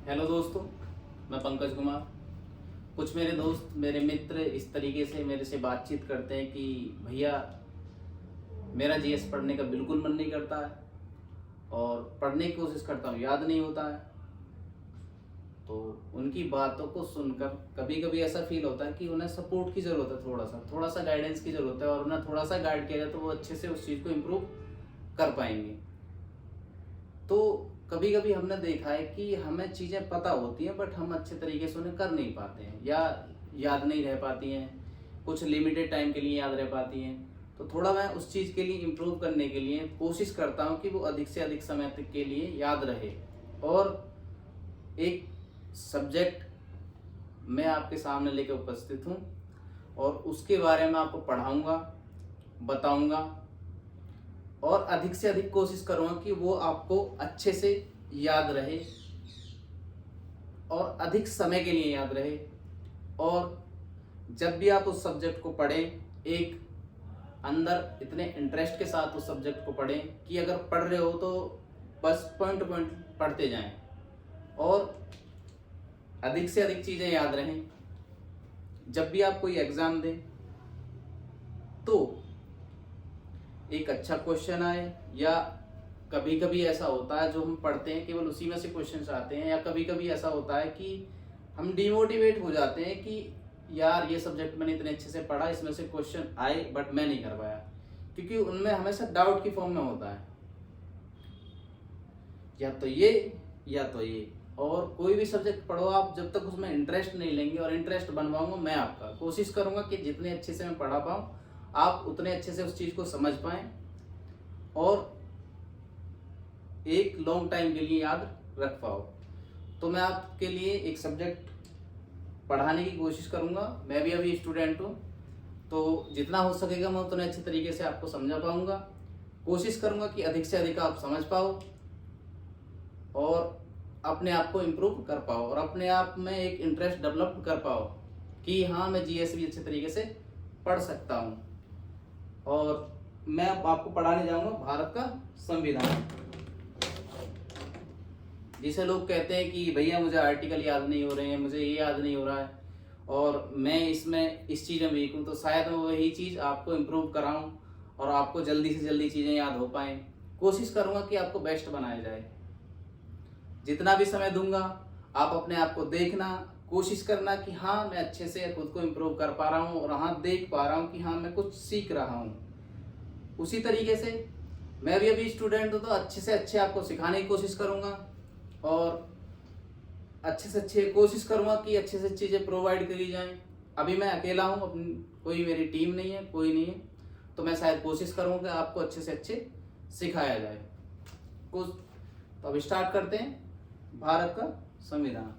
Hello दोस्तों, मैं पंकज कुमार। कुछ मेरे दोस्त, मेरे मित्र इस तरीके से मेरे से बातचीत करते हैं कि भैया मेरा जीएस पढ़ने का बिल्कुल मन नहीं करता है और पढ़ने की कोशिश करता हूँ, याद नहीं होता है। तो उनकी बातों को सुनकर कभी कभी ऐसा फील होता है कि उन्हें सपोर्ट की ज़रूरत है, थोड़ा सा गाइडेंस की ज़रूरत है, और उन्हें थोड़ा सा गाइड किया जाए तो वो अच्छे से उस चीज़ को इम्प्रूव कर पाएंगे। तो कभी कभी हमने देखा है कि हमें चीज़ें पता होती हैं बट हम अच्छे तरीके से उन्हें कर नहीं पाते हैं या याद नहीं रह पाती हैं, कुछ लिमिटेड टाइम के लिए याद रह पाती हैं। तो थोड़ा मैं उस चीज़ के लिए इम्प्रूव करने के लिए कोशिश करता हूँ कि वो अधिक से अधिक समय तक के लिए याद रहे। और एक सब्जेक्ट मैं आपके सामने लेकर उपस्थित हूँ और उसके बारे में आपको पढ़ाऊँगा, बताऊँगा और अधिक से अधिक कोशिश करूँगा कि वो आपको अच्छे से याद रहे और अधिक समय के लिए याद रहे। और जब भी आप उस सब्जेक्ट को पढ़ें, एक अंदर इतने इंटरेस्ट के साथ उस सब्जेक्ट को पढ़ें कि अगर पढ़ रहे हो तो बस पॉइंट पॉइंट पढ़ते जाएं और अधिक से अधिक चीज़ें याद रहें। जब भी आप कोई एग्ज़ाम दें तो एक अच्छा क्वेश्चन आए, या कभी कभी ऐसा होता है जो हम पढ़ते हैं केवल उसी में से क्वेश्चंस आते हैं, या कभी कभी ऐसा होता है कि हम डिमोटिवेट हो जाते हैं कि यार ये सब्जेक्ट मैंने इतने अच्छे से पढ़ा, इसमें से क्वेश्चन आए बट मैं नहीं कर पाया, क्योंकि उनमें हमेशा डाउट की फॉर्म में होता है, या तो ये या तो ये। और कोई भी सब्जेक्ट पढ़ो आप, जब तक उसमें इंटरेस्ट नहीं लेंगे, और इंटरेस्ट बनवाऊंगा मैं आपका, कोशिश करूंगा कि जितने अच्छे से मैं पढ़ा पाऊँ आप उतने अच्छे से उस चीज़ को समझ पाएँ और एक लॉन्ग टाइम के लिए याद रख पाओ। तो मैं आपके लिए एक सब्जेक्ट पढ़ाने की कोशिश करूंगा। मैं भी अभी स्टूडेंट हूँ, तो जितना हो सकेगा मैं उतने अच्छे तरीके से आपको समझा पाऊंगा। कोशिश करूंगा कि अधिक से अधिक आप समझ पाओ और अपने आप को इम्प्रूव कर पाओ और अपने आप में एक इंटरेस्ट डेवलप कर पाओ कि हाँ, मैं जीएस भी अच्छे तरीके से पढ़ सकता हूँ। और मैं अब आपको पढ़ाने जाऊंगा भारत का संविधान, जिसे लोग कहते हैं कि भैया मुझे आर्टिकल याद नहीं हो रहे हैं, मुझे ये याद नहीं हो रहा है और मैं इसमें इस चीज़ में वीक हूँ। तो शायद मैं वही चीज़ आपको इम्प्रूव कराऊँ और आपको जल्दी से जल्दी चीज़ें याद हो पाएँ। कोशिश करूँगा कि आपको बेस्ट बनाया जाए। जितना भी समय दूंगा आप अपने आप को देखना, कोशिश करना कि हाँ, मैं अच्छे से खुद को इम्प्रूव कर पा रहा हूँ और हाँ, देख पा रहा हूँ कि हाँ, मैं कुछ सीख रहा हूँ। उसी तरीके से मैं भी अभी स्टूडेंट हूँ, तो अच्छे से अच्छे आपको सिखाने की कोशिश करूँगा और अच्छे से अच्छे कोशिश करूँगा कि अच्छे से चीज़ें प्रोवाइड करी जाएं। अभी मैं अकेला हूँ, अपनी कोई मेरी टीम नहीं है, कोई नहीं है, तो मैं शायद कोशिश करूँगा कि आपको अच्छे से अच्छे सिखाया जाए कुछ। तो अब स्टार्ट करते हैं भारत का संविधान।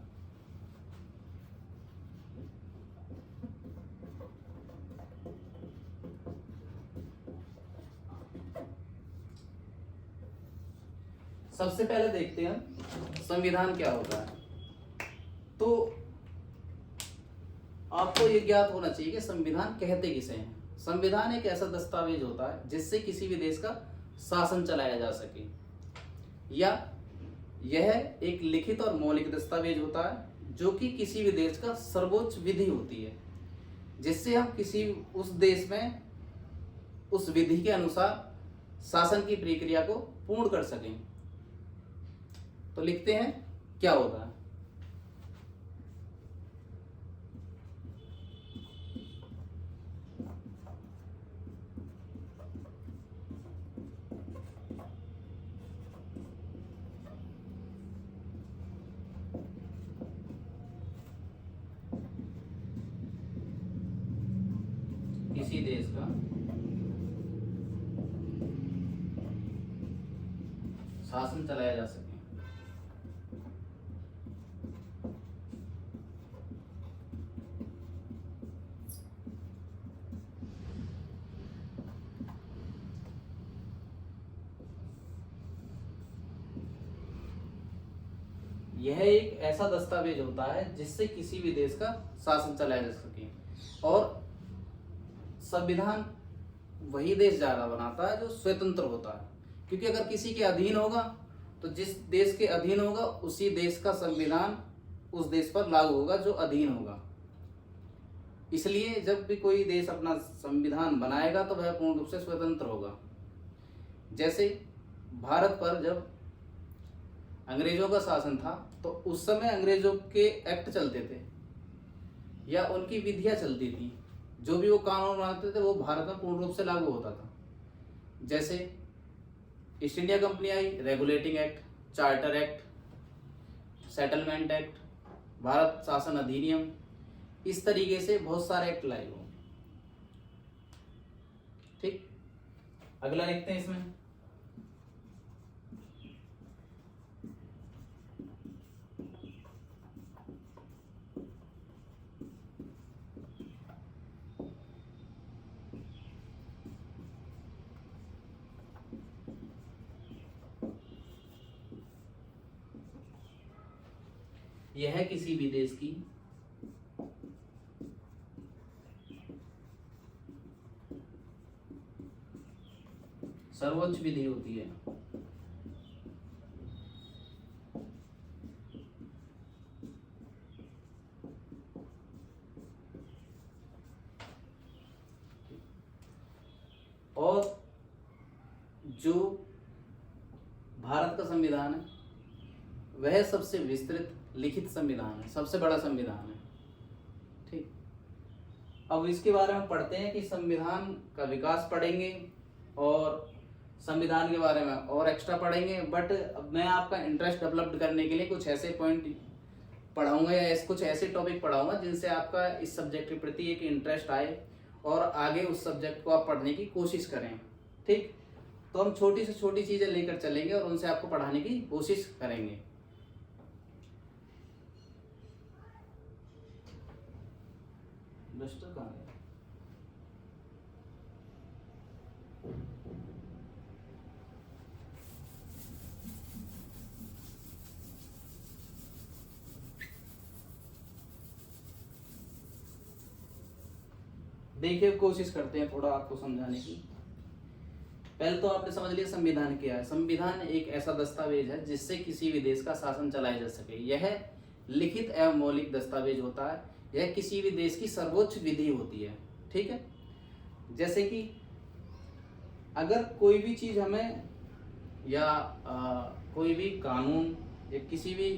सबसे पहले देखते हैं संविधान क्या होता है। तो आपको ये ज्ञात होना चाहिए कि संविधान कहते किसे हैं। संविधान एक ऐसा दस्तावेज होता है जिससे किसी भी देश का शासन चलाया जा सके, या यह एक लिखित और मौलिक दस्तावेज होता है जो कि किसी भी देश का सर्वोच्च विधि होती है, जिससे हम किसी उस देश में उस विधि के अनुसार शासन की प्रक्रिया को पूर्ण कर सकें। तो लिखते हैं क्या होता है। किसी देश का शासन चलाया जा सके। यह एक ऐसा दस्तावेज होता है जिससे किसी भी देश का शासन चलाया जा सके। और संविधान वही देश ज्यादा बनाता है जो स्वतंत्र होता है, क्योंकि अगर किसी के अधीन होगा तो जिस देश के अधीन होगा उसी देश का संविधान उस देश पर लागू होगा जो अधीन होगा। इसलिए जब भी कोई देश अपना संविधान बनाएगा तो वह पूर्ण रूप से स्वतंत्र होगा। जैसे भारत पर जब अंग्रेजों का शासन था तो उस समय अंग्रेजों के एक्ट चलते थे या उनकी विधियां चलती थी, जो भी वो कानून बनाते थे वो भारत में पूर्ण रूप से लागू होता था। जैसे ईस्ट इंडिया कंपनी आई, regulating act, charter act, settlement act, Bharat शासन अधिनियम, इस तरीके से बहुत सारे एक्ट लाए वो। ठीक, अगला देखते हैं इसमें। यह किसी भी देश की सर्वोच्च विधि होती है। और जो भारत का संविधान है वह सबसे विस्तृत लिखित संविधान है, सबसे बड़ा संविधान है। ठीक, अब इसके बारे में पढ़ते हैं कि संविधान का विकास पढ़ेंगे और संविधान के बारे में और एक्स्ट्रा पढ़ेंगे। बट अब मैं आपका इंटरेस्ट डेवलप करने के लिए कुछ ऐसे पॉइंट पढ़ाऊंगा या कुछ ऐसे टॉपिक पढ़ाऊंगा जिनसे आपका इस सब्जेक्ट के प्रति एक इंटरेस्ट आए और आगे उस सब्जेक्ट को आप पढ़ने की कोशिश करें। ठीक, तो हम छोटी से छोटी चीजें लेकर चलेंगे और उनसे आपको पढ़ाने की कोशिश करेंगे। डस्टर कहाँ गया? देखिए, कोशिश करते हैं थोड़ा आपको समझाने की। पहले तो आपने समझ लिया संविधान क्या है। संविधान एक ऐसा दस्तावेज है जिससे किसी भी देश का शासन चलाया जा सके। यह लिखित एवं मौलिक दस्तावेज होता है। यह किसी भी देश की सर्वोच्च विधि होती है। ठीक है, जैसे कि अगर कोई भी चीज हमें या कोई भी कानून या किसी भी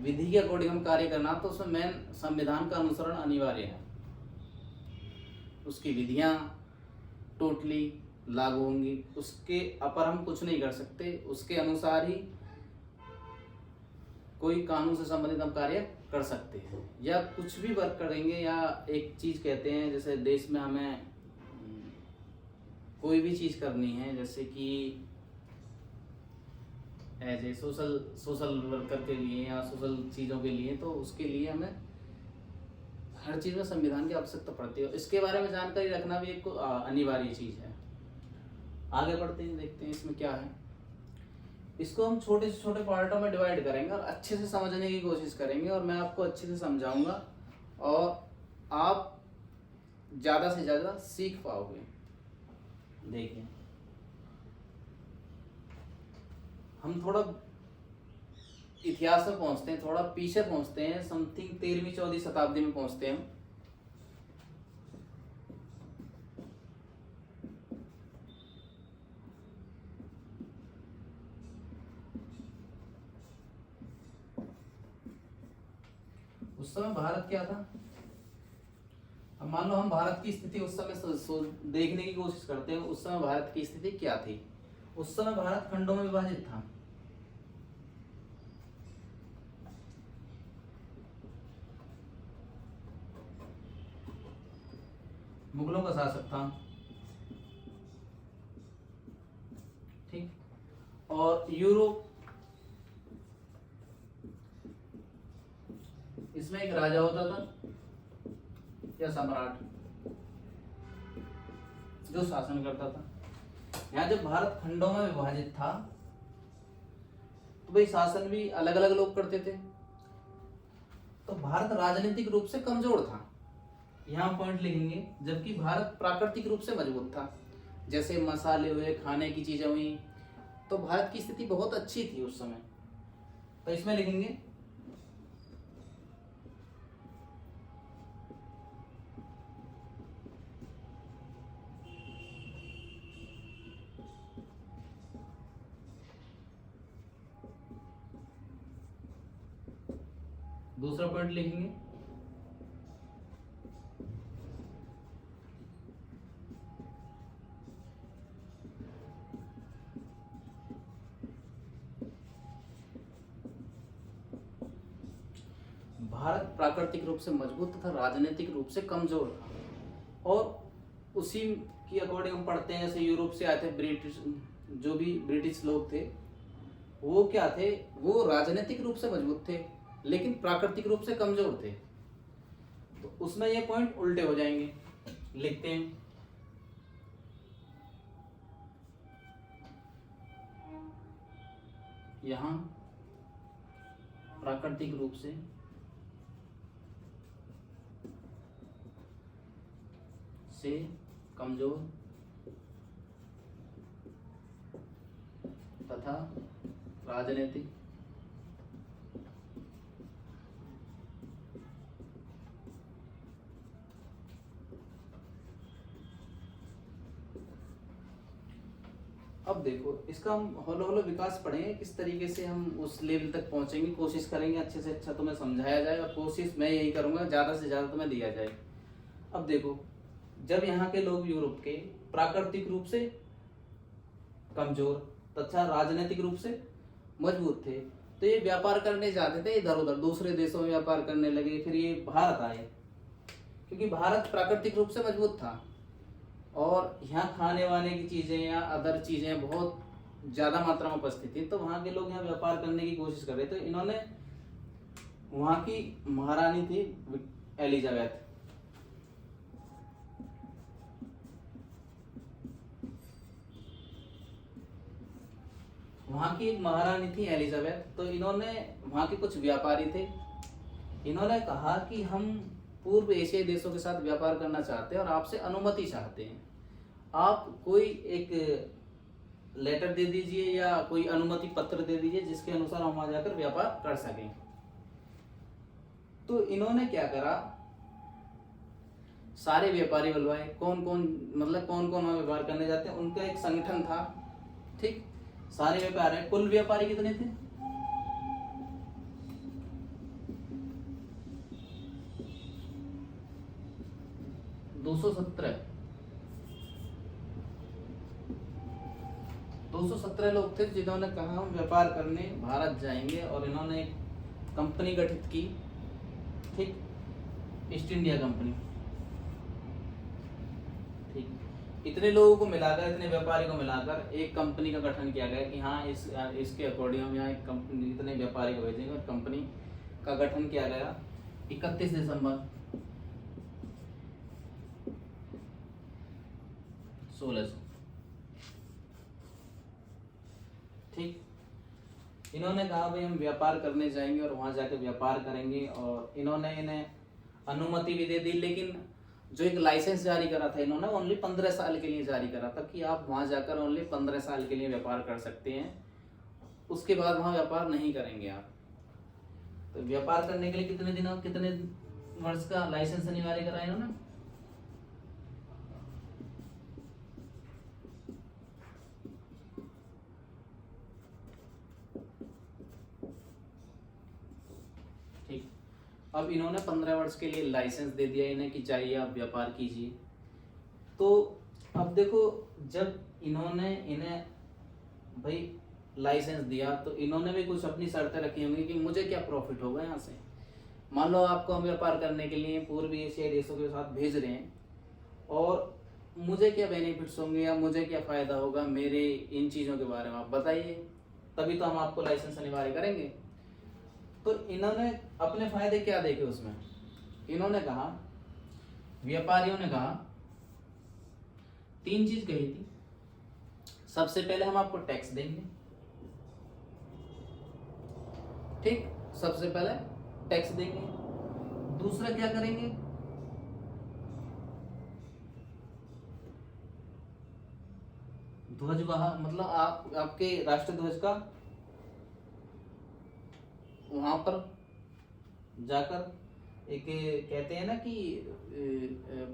विधि के अकॉर्डिंग हम कार्य करना तो उसमें मेन संविधान का अनुसरण अनिवार्य है। उसकी विधियां टोटली लागू होंगी, उसके अपर हम कुछ नहीं कर सकते। उसके अनुसार ही कोई कानून से संबंधित हम कार्य कर सकते हैं या कुछ भी वर्क करेंगे। या एक चीज कहते हैं, जैसे देश में हमें कोई भी चीज करनी है, जैसे कि एज ए सोशल वर्कर के लिए या सोशल चीज़ों के लिए, तो उसके लिए हमें हर चीज़ में संविधान की आवश्यकता पड़ती है। इसके बारे में जानकारी रखना भी एक अनिवार्य चीज़ है। आगे बढ़ते हैं, देखते हैं इसमें क्या है। इसको हम छोटे से छोटे पार्टों में डिवाइड करेंगे और अच्छे से समझने की कोशिश करेंगे और मैं आपको अच्छे से समझाऊंगा और आप ज़्यादा से ज़्यादा सीख पाओगे। देखिए, हम थोड़ा इतिहास में पहुंचते हैं, थोड़ा पीछे पहुंचते हैं, समथिंग 13वीं-14वीं शताब्दी में पहुंचते हैं। उस समय भारत क्या था? अब मान लो हम भारत की स्थिति उस समय देखने की कोशिश करते हैं। उस समय भारत की स्थिति क्या थी? उस समय भारत खंडों में विभाजित था। मुगलों का शासक था, ठीक, और यूरोप, इसमें एक राजा होता था या सम्राट जो शासन करता था। यहाँ जब भारत खंडों में विभाजित था तो भाई शासन भी अलग अलग लोग करते थे, तो भारत राजनीतिक रूप से कमजोर था। यहाँ पॉइंट लिखेंगे, जबकि भारत प्राकृतिक रूप से मजबूत था। जैसे मसाले हुए, खाने की चीजें हुई, तो भारत की स्थिति बहुत अच्छी थी उस समय। तो इसमें लिखेंगे दूसरा पॉइंट लिखेंगे भारत प्राकृतिक रूप से मजबूत तथा राजनीतिक रूप से कमजोर था। और उसी की अकॉर्डिंग हम पढ़ते हैं, जैसे यूरोप से आए थे ब्रिटिश, जो भी ब्रिटिश लोग थे वो क्या थे, वो राजनीतिक रूप से मजबूत थे लेकिन प्राकृतिक रूप से कमजोर थे। तो उसमें ये पॉइंट उल्टे हो जाएंगे। लिखते हैं यहां प्राकृतिक रूप से कमजोर तथा राजनीतिक अब देखो इसका हम हौले हौले विकास पढ़ेंगे, किस तरीके से हम उस लेवल तक पहुंचेंगे, कोशिश करेंगे अच्छे से अच्छा तुम्हें समझाया जाए, और कोशिश मैं यही करूंगा ज्यादा से ज्यादा तुम्हें दिया जाए। अब देखो जब यहाँ के लोग यूरोप के प्राकृतिक रूप से कमजोर तथा राजनीतिक रूप से मजबूत थे, तो ये व्यापार करने जाते थे इधर उधर, दूसरे देशों में व्यापार करने लगे। फिर ये भारत आए क्योंकि भारत प्राकृतिक रूप से मजबूत था और यहाँ खाने वाने की चीजें या अदर चीजें बहुत ज्यादा मात्रा में उपस्थित थी, तो वहाँ के लोग यहाँ व्यापार करने की कोशिश कर रहे थे। इन्होंने वहाँ की महारानी थी एलिजाबेथ, वहाँ की एक महारानी थी एलिजाबेथ, तो इन्होंने, वहाँ के कुछ व्यापारी थे, इन्होंने कहा कि हम पूर्व एशियाई देशों के साथ व्यापार करना चाहते हैं और आपसे अनुमति चाहते हैं, आप कोई एक लेटर दे दीजिए या कोई अनुमति पत्र दे दीजिए जिसके अनुसार हम वहां जाकर व्यापार कर सकें। तो इन्होंने क्या करा, सारे व्यापारी बुलवाए, कौन कौन मतलब कौन कौन वहां व्यापार करने जाते हैं, उनका एक संगठन था। ठीक, सारे व्यापारी, कुल व्यापारी कितने थे, 217 लोग थे जिन्होंने कहा हम व्यापार करने भारत जाएंगे, और इन्होंने एक कंपनी गठित की, ठीक, ईस्ट इंडिया कंपनी। ठीक, इतने लोगों को मिलाकर, इतने व्यापारी को मिलाकर एक कंपनी का गठन किया गया कि हाँ इसके अकॉर्डिंग हम यहाँ एक कंपनी, इतने व्यापारी को भेजेंगे, और कंपनी का गठन किया गया 31 दिसंबर 1600। ठीक, इन्होंने कहा भाई हम व्यापार करने जाएंगे और वहां जाकर व्यापार करेंगे, और इन्होंने इन्हें अनुमति भी दे दी, लेकिन जो एक लाइसेंस जारी करा था इन्होंने ओनली 15 साल के लिए जारी करा था कि आप वहां जाकर ओनली 15 साल के लिए व्यापार कर सकते हैं, उसके बाद वहां व्यापार नहीं करेंगे आप। तो व्यापार करने के लिए कितने वर्ष का लाइसेंस अनिवार्य करा इन्होंने, अब इन्होंने 15 वर्ष के लिए लाइसेंस दे दिया इन्हें कि चाहिए आप व्यापार कीजिए। तो अब देखो जब इन्होंने इन्हें भाई लाइसेंस दिया, तो इन्होंने भी कुछ अपनी शर्तें रखी होंगी कि मुझे क्या प्रॉफिट होगा यहाँ से। मान लो आपको हम व्यापार करने के लिए पूर्वी एशियाई देशों के साथ भेज रहे हैं, और मुझे क्या बेनिफिट्स होंगे या मुझे क्या फ़ायदा होगा, मेरे इन चीज़ों के बारे में आप बताइए, तभी तो हम आपको लाइसेंस अनिवार्य करेंगे। तो इन्होंने अपने फायदे क्या देखे उसमें, इन्होंने कहा, व्यापारियों ने कहा 3 चीज कही थी। सबसे पहले हम आपको टैक्स देंगे, ठीक, सबसे पहले टैक्स देंगे। दूसरा क्या करेंगे, ध्वज वहां मतलब आपके राष्ट्र ध्वज का वहां पर जाकर एक कहते हैं ना कि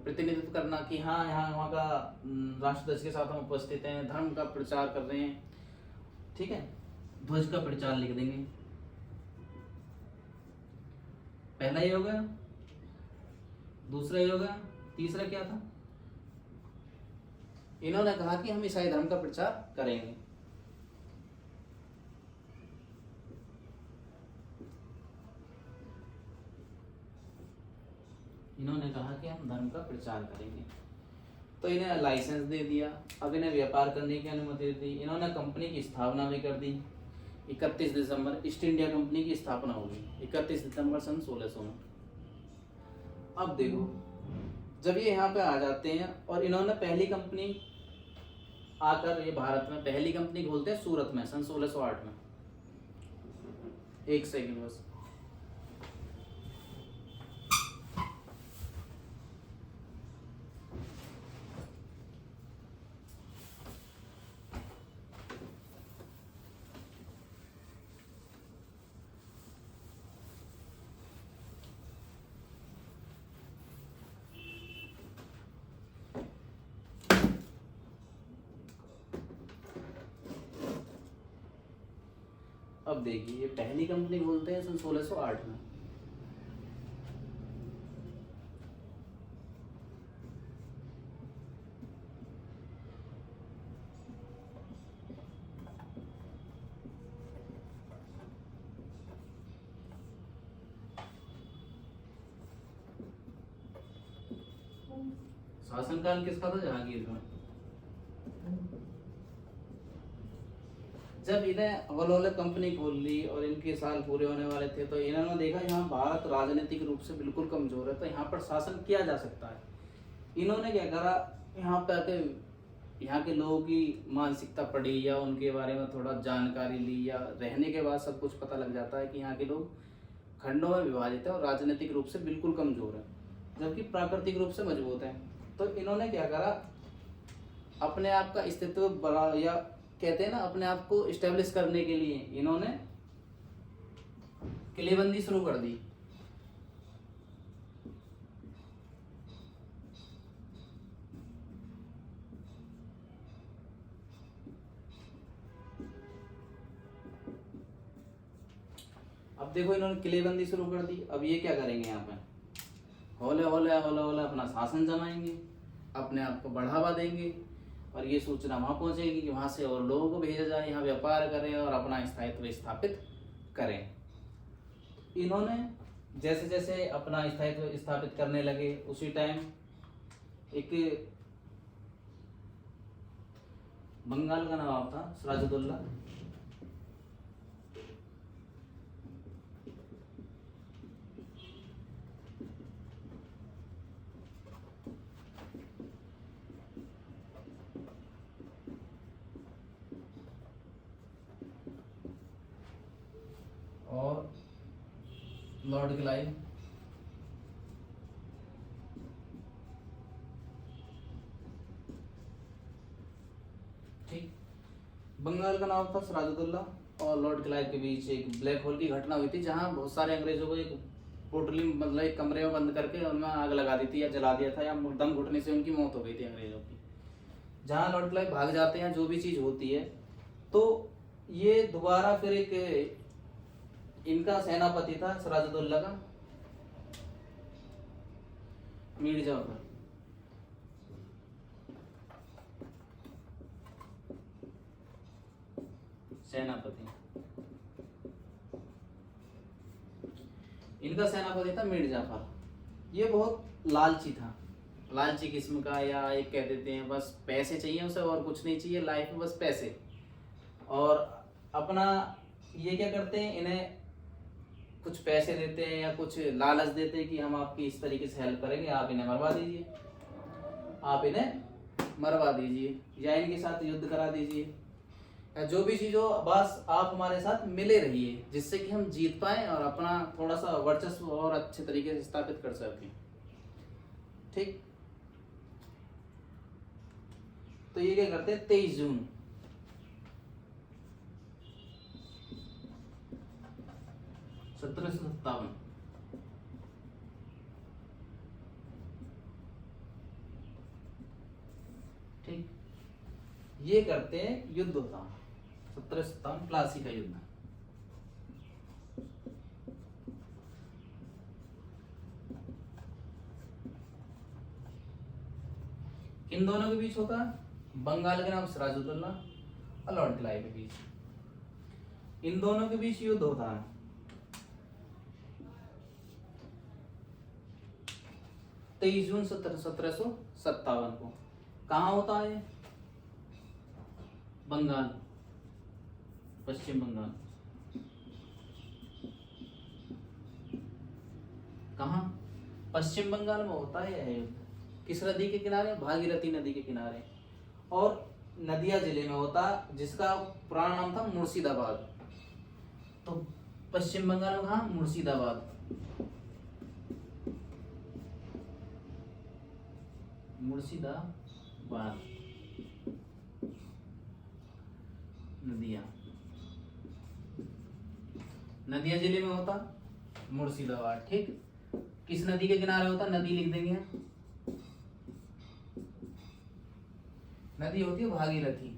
प्रतिनिधित्व करना कि हाँ यहाँ वहाँ का राष्ट्र ध्वज के साथ हम उपस्थित हैं, धर्म का प्रचार कर रहे हैं। ठीक है, ध्वज का प्रचार लिख देंगे। पहला ये हो गया, दूसरा ये हो गया, तीसरा क्या था? इन्होंने कहा कि हम ईसाई धर्म का प्रचार करेंगे। इन्होंने कहा कि हम धर्म का प्रचार करेंगे, तो इन्हें लाइसेंस दे दिया। अब इन्हें व्यापार करने की अनुमति दी। इन्होंने कंपनी की स्थापना भी कर दी। 31 दिसंबर ईस्ट इंडिया कंपनी की स्थापना होगी 31 दिसंबर सन 1600 में। अब देखो, जब ये यहाँ पे आ जाते हैं और इन्होंने पहली कंपनी आकर ये भारत में पहली कंपनी खोलते हैं सूरत में सन 1608 में। एक सेकंड बस। अब देखिए, ये पहली कंपनी खोलते हैं सन 1608 में। शासनकाल किसका था? जहांगीर का। जब इन्हें हौले कंपनी खोल ली और इनके साल पूरे होने वाले थे, तो इन्होंने देखा यहाँ भारत राजनीतिक रूप से बिल्कुल कमजोर है, तो यहाँ पर शासन किया जा सकता है। इन्होंने क्या करा, यहाँ पे आके यहाँ के लोगों की मानसिकता पढ़ी या उनके बारे में थोड़ा जानकारी ली, या रहने के बाद सब कुछ पता लग जाता है कि यहाँ के लोग खंडों में विभाजित है और राजनीतिक रूप से बिल्कुल कमजोर है, जबकि प्राकृतिक रूप से मजबूत है। तो इन्होंने क्या करा, अपने आप का अस्तित्व बड़ा, या कहते हैं ना अपने आप को इस्टेब्लिश करने के लिए इन्होंने किलेबंदी शुरू कर दी। अब देखो, इन्होंने किलेबंदी शुरू कर दी। अब ये क्या करेंगे, यहाँ पे हौले हौले हौले हौले अपना शासन जमाएंगे, अपने आप को बढ़ावा देंगे, और ये सूचना वहां पहुंचेगी कि वहां से और लोगों को भेजा जाए, यहाँ व्यापार करें और अपना स्थायित्व स्थापित करें। इन्होंने जैसे जैसे अपना स्थायित्व स्थापित करने लगे, उसी टाइम एक बंगाल का नवाब था सिराजुद्दौला। और लॉर्ड क्लाइव। ठीक, बंगाल का नाम था सिराजुद्दौला और लॉर्ड क्लाइव के बीच एक ब्लैक होल की घटना हुई थी, जहां बहुत सारे अंग्रेजों को एक पोटली मतलब एक कमरे में बंद करके उनमें आग लगा दी थी या जला दिया था, या दम घुटने से उनकी मौत हो गई थी अंग्रेजों की। जहां लॉर्ड क्लाइव भाग जाते हैं, जो भी चीज होती है, तो ये दोबारा फिर एक इनका सेनापति था सिराजुद्दौला का मीर जाफर। सेनापति, इनका सेनापति था मीर जाफर। ये बहुत लालची था, लालची किस्म का, या एक कह देते हैं बस पैसे चाहिए उसे और कुछ नहीं चाहिए लाइफ में, बस पैसे। और अपना ये क्या करते हैं, इन्हें कुछ पैसे देते हैं या कुछ लालच देते हैं कि हम आपकी इस तरीके से हेल्प करेंगे, आप इन्हें मरवा दीजिए, आप इन्हें मरवा दीजिए, या इनके साथ युद्ध करा दीजिए, या जो भी चीज हो, बस आप हमारे साथ मिले रहिए, जिससे कि हम जीत पाए और अपना थोड़ा सा वर्चस्व और अच्छे तरीके से स्थापित कर सकें। ठीक, तो ये क्या करते हैं, 23 जून 1757। ठीक, ये करते हैं युद्ध होता है 1757 प्लासी का युद्ध। इन दोनों के बीच होता है बंगाल के नाम सिराजुद्दौला और लॉर्ड क्लाइव के बीच। इन दोनों के बीच युद्ध होता है 23 जून 1757 को। कहाँ होता है? बंगाल, पश्चिम बंगाल। कहाँ? पश्चिम बंगाल में होता है यह युद्ध। किस नदी के किनारे? भागीरथी नदी के किनारे। और नदिया जिले में होता, जिसका पुराना नाम था मुर्शिदाबाद। तो पश्चिम बंगाल में कहाँ? मुर्शिदाबाद। मुर्शिदाबाद नदिया, नदिया जिले में होता मुर्शिदाबाद। ठीक, किस नदी के किनारे होता? नदी लिख देंगे, नदी होती है भागीरथी।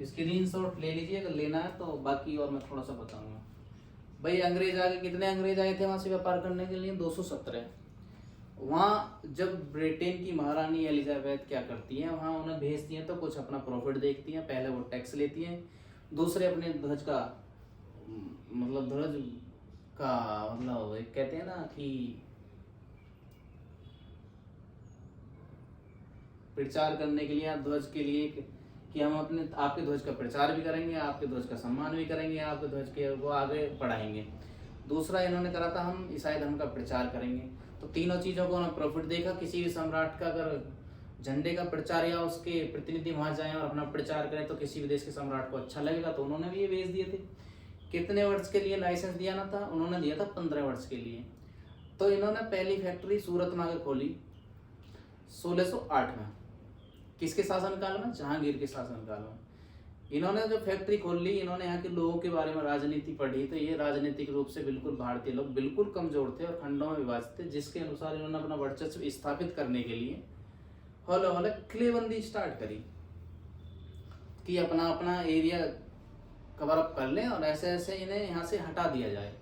स्क्रीनशॉट ले लीजिए अगर लेना है तो, बाकी और मैं थोड़ा सा बताऊंगा। भाई अंग्रेज आगे, कितने अंग्रेज आए थे वहां से व्यापार करने के लिए? 217। वहां जब ब्रिटेन की महारानी एलिजाबेथ क्या करती हैं, वहां उन्हें भेजती हैं तो कुछ अपना प्रॉफिट देखती हैं। पहले वो टैक्स लेती हैं, दूसरे अपने ध्वज का ध्वज का एक कहते हैं ना कि प्रचार करने के लिए, ध्वज के लिए कि हम अपने आपके ध्वज का प्रचार भी करेंगे, आपके ध्वज का सम्मान भी करेंगे, आपके ध्वज के वो आगे बढ़ाएंगे। दूसरा इन्होंने करा था हम ईसाई धर्म का प्रचार करेंगे। तो तीनों चीजों को उन्होंने प्रॉफिट देखा। किसी भी सम्राट का अगर झंडे का प्रचार या उसके प्रतिनिधि वहां जाए और अपना प्रचार करें तो किसी भी देश के सम्राट को अच्छा लगेगा, तो उन्होंने भी ये भेज दिए थे। कितने वर्ष के लिए लाइसेंस दिया ना था? उन्होंने दिया था 15 वर्ष के लिए। तो इन्होंने पहली फैक्ट्री सूरत में आगे खोली 1608 में। किसके शासनकाल में? जहांगीर के शासनकाल में। इन्होंने जो फैक्ट्री खोल ली, इन्होंने यहाँ के लोगों के बारे में राजनीति पढ़ी, तो ये राजनीतिक रूप से बिल्कुल भारतीय लोग बिल्कुल कमजोर थे और खंडों में विभाजित थे, जिसके अनुसार इन्होंने अपना वर्चस्व स्थापित करने के लिए हौले हौले किलेबंदी स्टार्ट करी कि अपना अपना एरिया कवर अप कर लें और ऐसे ऐसे इन्हें यहाँ से हटा दिया जाए।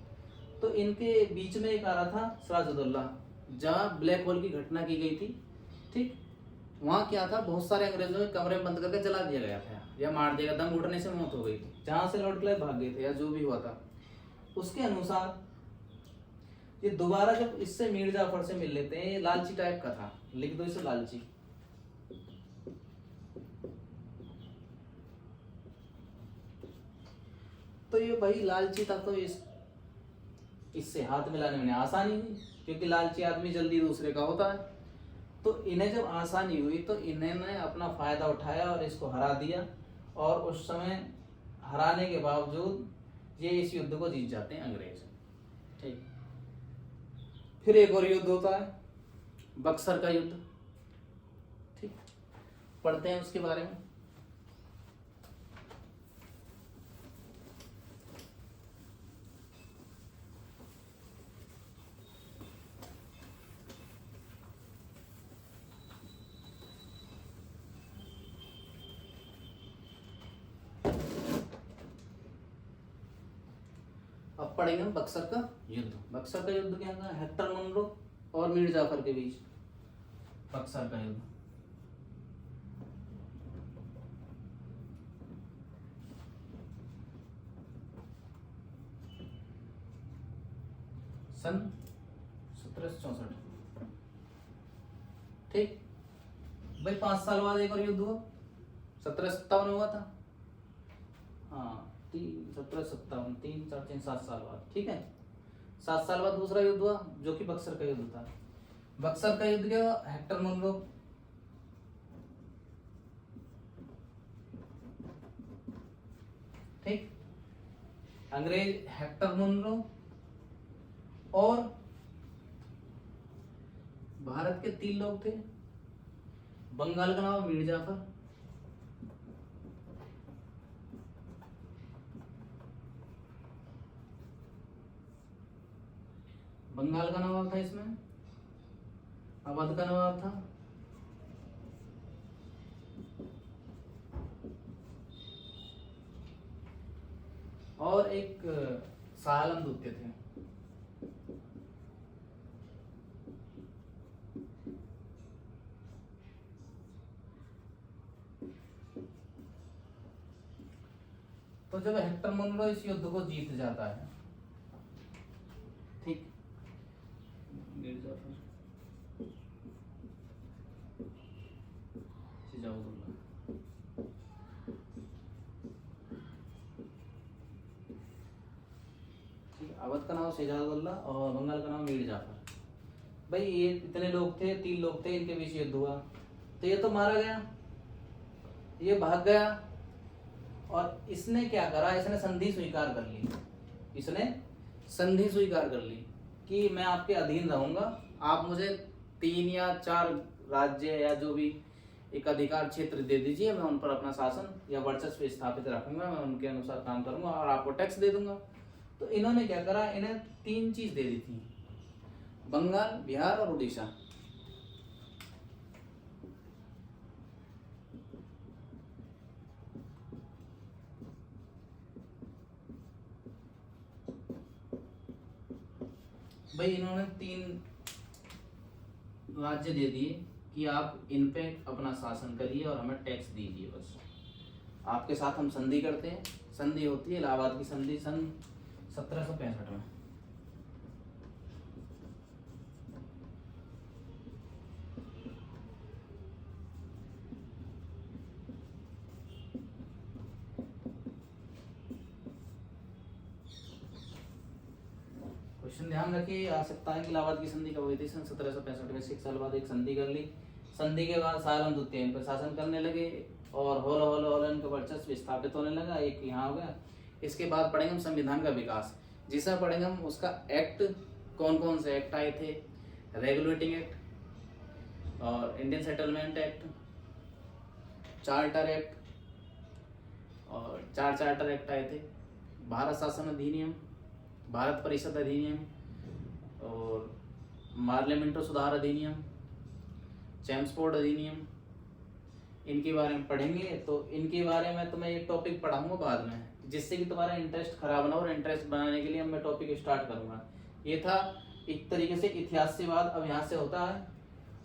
तो इनके बीच में एक आ रहा था सिराजुद्दौला, जहाँ ब्लैक होल की घटना की गई थी। ठीक, वहाँ क्या था, बहुत सारे अंग्रेजों के कमरे बंद करके जला दिया गया था या मार दिया, दम घुटने से मौत हो गई थी, जहाँ से लॉर्ड क्लाइव भाग गए थे या जो भी हुआ था। उसके अनुसार ये दोबारा जब इससे मीर जाफर से मिल लेते हैं, ये लालची टाइप का था, लिख दो इसे लालची। तो ये भाई लालची था, तो इससे हाथ मिलाने में आसानी हुई, क्योंकि लालची आदमी जल्दी दूसरे का होता है। तो इन्हें जब आसानी हुई तो इन्होंने अपना फायदा उठाया और इसको हरा दिया, और उस समय हराने के बावजूद ये इस युद्ध को जीत जाते हैं अंग्रेज। ठीक, फिर एक और युद्ध होता है बक्सर का युद्ध। ठीक, पढ़ते हैं उसके बारे में। अब पढ़ेंगे हम बक्सर का युद्ध। बक्सर का युद्ध क्या था? हेक्टर मुनरो और मीर जाफर के बीच बक्सर का युद्ध। सन 1764। ठीक भाई, 5 साल बाद एक और युद्ध हुआ, 1757 हुआ था। हाँ, 1757, 3, 4, 3, 7 साल बाद। ठीक है, 7 साल बाद दूसरा युद्ध हुआ जो कि बक्सर का युद्ध था। बक्सर का युद्ध क्या हुआ? हेक्टर मुनरो ठीक, अंग्रेज हेक्टर मुनरो और भारत के 3 लोग थे। बंगाल का नाम मीर जाफर, बंगाल का नवाब था, इसमें अवध का नवाब था, और एक शाह आलम द्वितीय थे। तो जब हेक्टर मुनरो इस युद्ध को जीत जाता है, ठीक, अवध का नाम शहजादुल्ला और बंगाल का नाम मीर जाफर। भाई ये इतने लोग थे, 3 लोग थे, इनके बीच युद्ध हुआ, तो ये तो मारा गया, ये भाग गया, और इसने क्या करा, इसने संधि स्वीकार कर ली। इसने संधि स्वीकार कर ली कि मैं आपके अधीन रहूंगा, आप मुझे 3 या 4 राज्य या जो भी एक अधिकार क्षेत्र दे दीजिए, मैं उन पर अपना शासन या वर्चस्व स्थापित रखूंगा, मैं उनके अनुसार काम करूंगा और आपको टैक्स दे दूंगा। तो इन्होंने क्या करा, इन्हें 3 चीज दे दी थी, बंगाल, बिहार और उड़ीसा। भाई इन्होंने 3 राज्य दे दिए कि आप इन पे अपना शासन करिए और हमें टैक्स दीजिए, बस आपके साथ हम संधि करते हैं। संधि होती है इलाहाबाद की संधि सन 1765 में। क्वेश्चन ध्यान रखिए, आ सकता है कि इलाहाबाद की संधि कब हुई थी, सन 1765 में। 6 साल बाद एक संधि कर ली। संधि के बाद शाह आलम द्वितीय इन पर शासन करने लगे और हौला हौला हौला इनका वर्चस्व स्थापित होने लगा। एक यहाँ हो गया। इसके बाद पढ़ेंगे हम संविधान का विकास, जिसमें पढ़ेंगे हम उसका एक्ट, कौन कौन से एक्ट आए थे, रेगुलेटिंग एक्ट और Indian settlement act, charter act और 4 चार्टर एक्ट आए थे, भारत शासन अधिनियम, भारत परिषद अधिनियम और पार्लियामेंटो सुधार अधिनियम, चैम्सफोर्ड अधिनियम, इनके बारे में पढ़ेंगे। तो इनके बारे में तो मैं एक टॉपिक पढ़ाऊंगा बाद में, जिससे कि तुम्हारा इंटरेस्ट खराब ना हो, और इंटरेस्ट बनाने के लिए मैं टॉपिक स्टार्ट करूंगा। ये था एक तरीके से इतिहास से बाद। अब यहाँ से होता है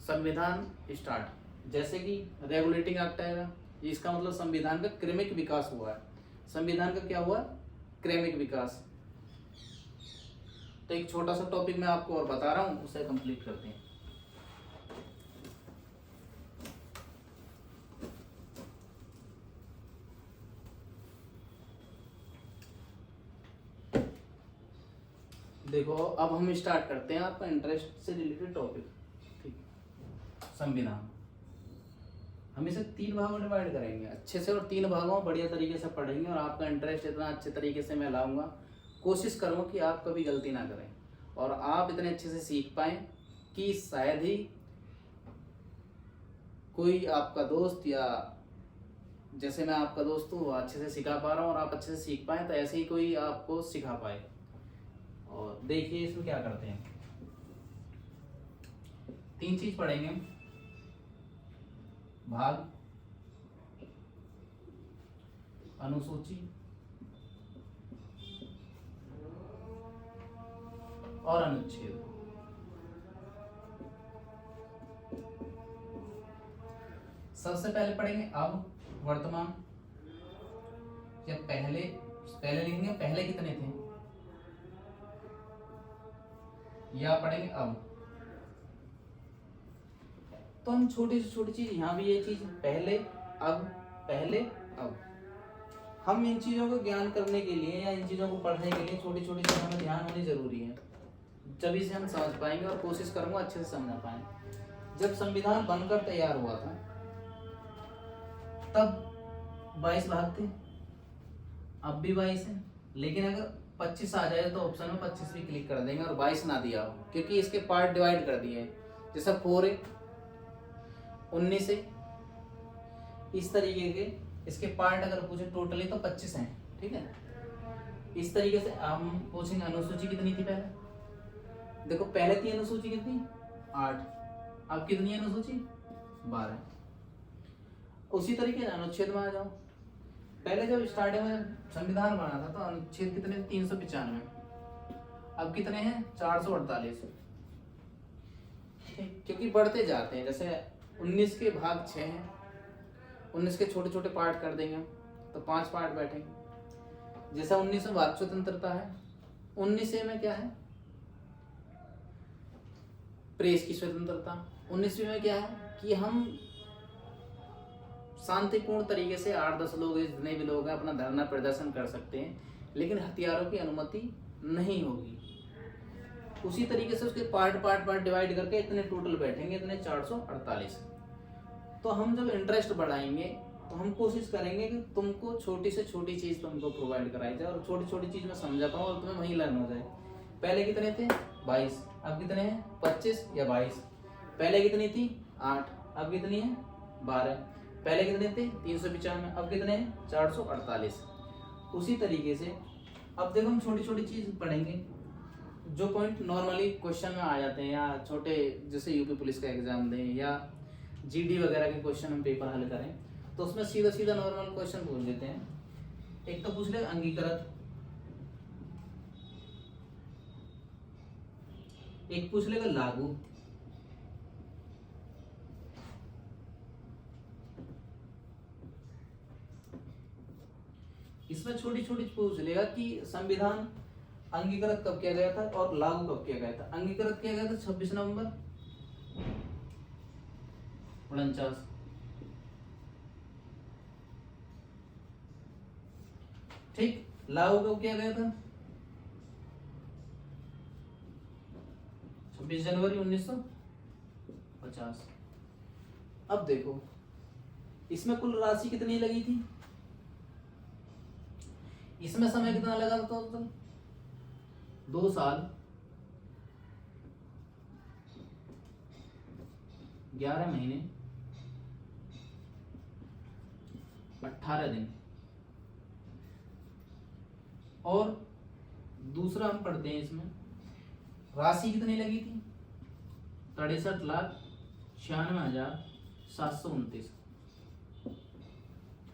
संविधान स्टार्ट। जैसे कि रेगुलेटिंग एक्ट आएगा, इसका मतलब संविधान का क्रमिक विकास हुआ है। संविधान का क्या हुआ, क्रमिक विकास। तो एक छोटा सा टॉपिक मैं आपको और बता रहा हूँ, उसे कंप्लीट करते हैं। देखो अब हम स्टार्ट करते हैं आपका इंटरेस्ट से रिलेटेड टॉपिक। ठीक, संविधान हम इसे 3 भागों में डिवाइड करेंगे अच्छे से, और 3 भागों में बढ़िया तरीके से पढ़ेंगे, और आपका इंटरेस्ट इतना अच्छे तरीके से मैं लाऊंगा। कोशिश करूँगा कि आप कभी गलती ना करें और आप इतने अच्छे से सीख पाएं कि शायद ही कोई आपका दोस्त, या जैसे मैं आपका दोस्त हूँ अच्छे से सिखा पा रहा हूँ और आप अच्छे से सीख पाएं, तो ऐसे ही कोई आपको सिखा पाए। और देखिए इसमें क्या करते हैं, 3 चीज पढ़ेंगे हम, भाग, अनुसूची और अनुच्छेद। सबसे पहले पढ़ेंगे अब, वर्तमान, या पहले लिखेंगे पहले कितने थे, या पढ़ेंगे अब। तो हम छोटी से छोटी चीज, यहाँ भी ये चीज पहले अब, पहले अब, हम इन चीजों को ज्ञान करने के लिए या इन चीजों को पढ़ने के लिए छोटी छोटी चीजों में ध्यान होनी जरूरी है, जब इसे हम समझ पाएंगे। और कोशिश करूंगा अच्छे से समझ पाए। जब संविधान बनकर तैयार हुआ था तब 22 भाग थे, अब भी 22 है, लेकिन अगर 25 आ जाए तो ऑप्शन में 25 भी क्लिक कर देंगे और 22 ना दिया हो, क्योंकि इसके पार्ट डिवाइड कर दिए हैं। जैसा 4 है, 19 है, इस तरीके के इसके पार्ट अगर पूछे टोटली तो 25 हैं। ठीक है, इस तरीके से हम पूछेंगे अनुसूची कितनी थी पहले, देखो पहले थी अनुसूची कितनी 8, अब कितनी है अनुसूची 12। उसी तरीके से अनुच्छेद में आ जाओ। पहले जब स्टार्टिंग में संविधान बना था तो अनुच्छेद कितने 395, अब कितने हैं 448। क्योंकि बढ़ते जाते हैं, जैसे 19 के भाग 6 हैं, 19 के छोटे छोटे पार्ट कर देंगे तो 5 पार्ट बैठेंगे। जैसा 19 में वाक स्वतंत्रता है, 19 में क्या है प्रेस की स्वतंत्रता, 19वीं में क्या है कि हम शांतिपूर्ण तरीके से 8-10 लोग जितने भी लोग हैं अपना धरना प्रदर्शन कर सकते हैं, लेकिन हथियारों की अनुमति नहीं होगी। उसी तरीके से उसके पार्ट डिवाइड करके इतने टोटल बैठेंगे, इतने 448। तो हम जब इंटरेस्ट बढ़ाएंगे तो हम कोशिश करेंगे कि तुमको छोटी से छोटी चीज तुमको प्रोवाइड कराई जाए और छोटी छोटी चीज में समझा पाऊँ और तुम्हें वही लर्न हो जाए। पहले कितने थे 22, अब कितने हैं 25 या 22। पहले कितनी थी 8, अब कितनी है 12। पहले कितने थे 395, अब कितने हैं 448। उसी तरीके से अब देखो हम छोटी छोटी चीज पढ़ेंगे जो पॉइंट नॉर्मली क्वेश्चन में आ जाते हैं, या छोटे जैसे यूपी पुलिस का एग्जाम दें या जीडी वगैरह के क्वेश्चन हम पेपर हल करें तो उसमें सीधा सीधा नॉर्मल क्वेश्चन पूछ लेते हैं। एक तो पूछ ले अंगीकृत, एक पूछ लेगा लागू, इसमें छोटी छोटी पूछ लेगा कि संविधान अंगीकृत कब किया गया था और लागू कब किया गया था। अंगीकृत किया गया था 26 नवंबर 49। ठीक, लागू कब किया गया था 26 जनवरी 1950। अब देखो इसमें कुल राशि कितनी लगी थी, इसमें समय कितना लगा था टोटल 2 साल 11 महीने 18 दिन। और दूसरा हम पढ़ते हैं इसमें राशि कितनी लगी थी 63,96,729।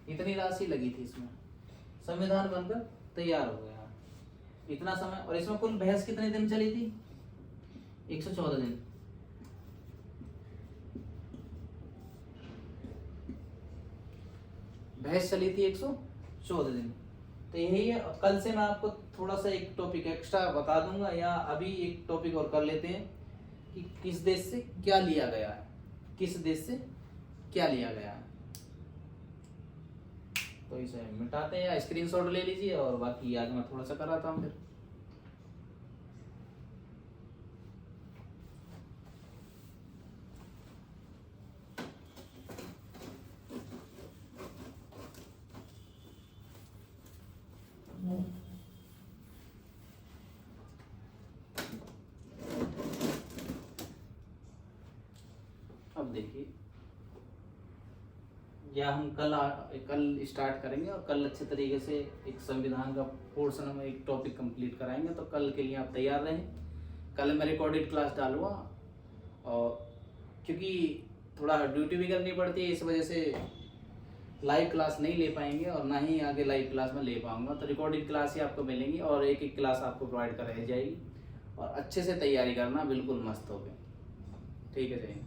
इतनी राशि लगी थी इसमें, संविधान बनकर तैयार हो गया इतना समय। और इसमें कुल बहस कितने दिन चली थी 114 दिन। बहस चली थी 114 दिन। तो यही है। कल से मैं आपको थोड़ा सा एक टॉपिक एक्स्ट्रा बता दूंगा, या अभी एक टॉपिक और कर लेते हैं कि किस देश से क्या लिया गया है, किस देश से क्या लिया गया है। तो इसे मिटाते हैं या स्क्रीनशॉट ले लीजिए और बाकी आगे मैं थोड़ा सा कराता हूँ फिर। अब देखिए, या हम कल स्टार्ट करेंगे और कल अच्छे तरीके से एक संविधान का पोर्शन में एक टॉपिक कंप्लीट कराएंगे। तो कल के लिए आप तैयार रहें। कल मैं रिकॉर्डेड क्लास डालूंगा, और क्योंकि थोड़ा ड्यूटी भी करनी पड़ती है इस वजह से लाइव क्लास नहीं ले पाएंगे और ना ही आगे लाइव क्लास में ले पाऊंगा। तो रिकॉर्डेड क्लास ही आपको मिलेंगी और एक एक क्लास आपको प्रोवाइड कराई जाएगी। और अच्छे से तैयारी करना, बिल्कुल मस्त हो गए। ठीक है, जय।